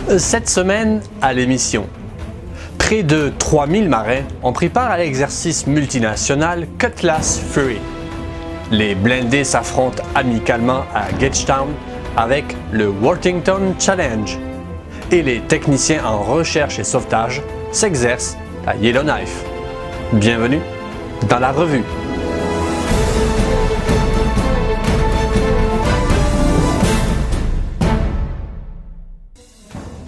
Cette semaine, à l'émission, près de 3000 marins ont pris part à l'exercice multinational Cutlass Fury. Les blindés s'affrontent amicalement à Gagetown avec le Worthington Challenge. Et les techniciens en recherche et sauvetage s'exercent à Yellowknife. Bienvenue dans la revue.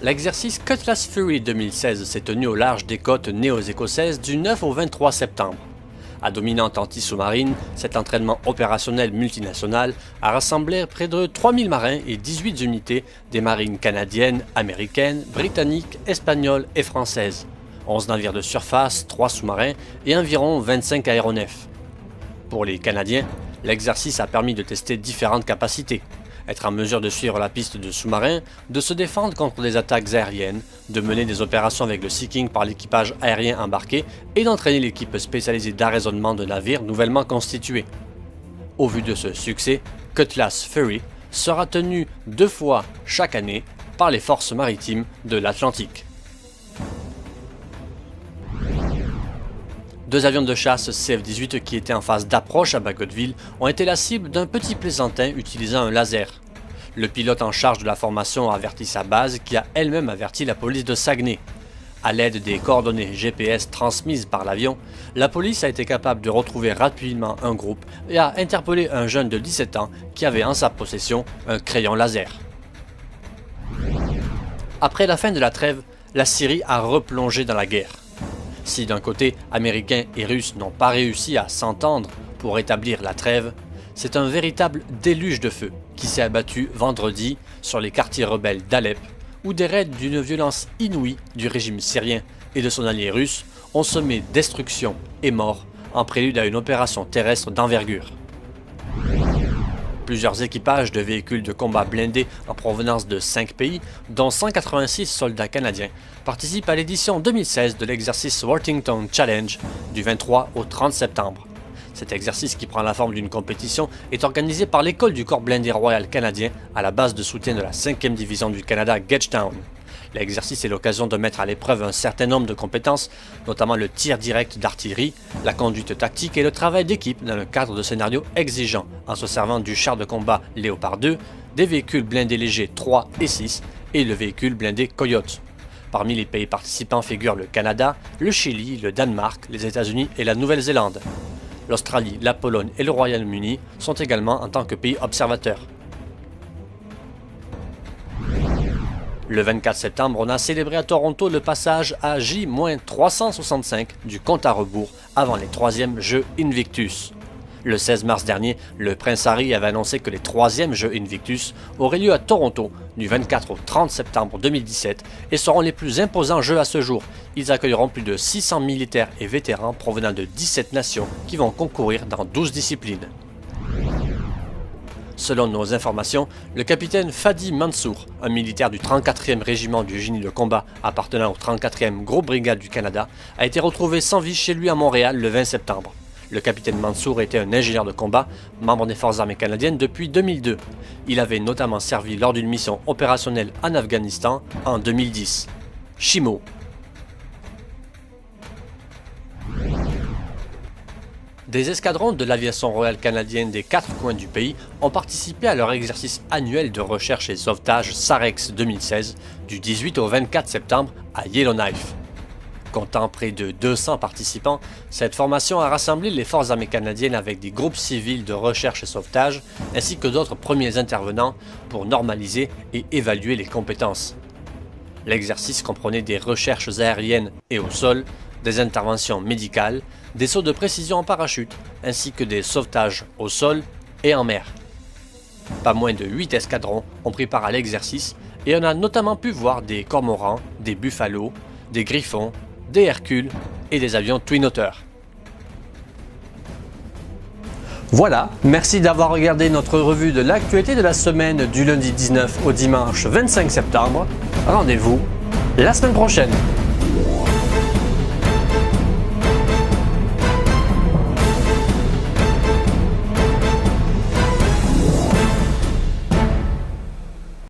L'exercice Cutlass Fury 2016 s'est tenu au large des côtes néo-écossaises du 9 au 23 septembre. À dominante anti-sous-marine, cet entraînement opérationnel multinational a rassemblé près de 3000 marins et 18 unités des marines canadiennes, américaines, britanniques, espagnoles et françaises, 11 navires de surface, 3 sous-marins et environ 25 aéronefs. Pour les Canadiens, l'exercice a permis de tester différentes capacités. Être en mesure de suivre la piste de sous-marins, de se défendre contre des attaques aériennes, de mener des opérations avec le Sea-King par l'équipage aérien embarqué et d'entraîner l'équipe spécialisée d'arraisonnement de navires nouvellement constituée. Au vu de ce succès, Cutlass Fury sera tenu 2 fois chaque année par les forces maritimes de l'Atlantique. 2 avions de chasse CF-18 qui étaient en phase d'approche à Bagotville ont été la cible d'un petit plaisantin utilisant un laser. Le pilote en charge de la formation a averti sa base qui a elle-même averti la police de Saguenay. À l'aide des coordonnées GPS transmises par l'avion, la police a été capable de retrouver rapidement un groupe et a interpellé un jeune de 17 ans qui avait en sa possession un crayon laser. Après la fin de la trêve, la Syrie a replongé dans la guerre. Si d'un côté, Américains et Russes n'ont pas réussi à s'entendre pour établir la trêve, c'est un véritable déluge de feu qui s'est abattu vendredi sur les quartiers rebelles d'Alep, où des raids d'une violence inouïe du régime syrien et de son allié russe ont semé destruction et mort en prélude à une opération terrestre d'envergure. Plusieurs équipages de véhicules de combat blindés en provenance de 5 pays, dont 186 soldats canadiens, participent à l'édition 2016 de l'exercice Worthington Challenge du 23 au 30 septembre. Cet exercice, qui prend la forme d'une compétition, est organisé par l'école du corps blindé royal canadien à la base de soutien de la 5e division du Canada Gagetown. L'exercice est l'occasion de mettre à l'épreuve un certain nombre de compétences, notamment le tir direct d'artillerie, la conduite tactique et le travail d'équipe dans le cadre de scénarios exigeants, en se servant du char de combat Léopard 2, des véhicules blindés légers 3 et 6 et le véhicule blindé Coyote. Parmi les pays participants figurent le Canada, le Chili, le Danemark, les États-Unis et la Nouvelle-Zélande. L'Australie, la Pologne et le Royaume-Uni sont également en tant que pays observateurs. Le 24 septembre, on a célébré à Toronto le passage à J-365 du compte à rebours avant les 3e Jeux Invictus. Le 16 mars dernier, le prince Harry avait annoncé que les 3e Jeux Invictus auraient lieu à Toronto du 24 au 30 septembre 2017 et seront les plus imposants jeux à ce jour. Ils accueilleront plus de 600 militaires et vétérans provenant de 17 nations qui vont concourir dans 12 disciplines. Selon nos informations, le capitaine Fadi Mansour, un militaire du 34e régiment du génie de combat appartenant au 34e Groupe Brigade du Canada, a été retrouvé sans vie chez lui à Montréal le 20 septembre. Le capitaine Mansour était un ingénieur de combat, membre des forces armées canadiennes depuis 2002. Il avait notamment servi lors d'une mission opérationnelle en Afghanistan en 2010. Chimo. Des escadrons de l'aviation royale canadienne des 4 coins du pays ont participé à leur exercice annuel de recherche et sauvetage SAREX 2016 du 18 au 24 septembre à Yellowknife. Comptant près de 200 participants, cette formation a rassemblé les forces armées canadiennes avec des groupes civils de recherche et sauvetage ainsi que d'autres premiers intervenants pour normaliser et évaluer les compétences. L'exercice comprenait des recherches aériennes et au sol, des interventions médicales, des sauts de précision en parachute, ainsi que des sauvetages au sol et en mer. Pas moins de 8 escadrons ont pris part à l'exercice et on a notamment pu voir des cormorans, des buffalos, des griffons, des Hercules et des avions Twin Otter. Voilà, merci d'avoir regardé notre revue de l'actualité de la semaine du lundi 19 au dimanche 25 septembre. Rendez-vous la semaine prochaine.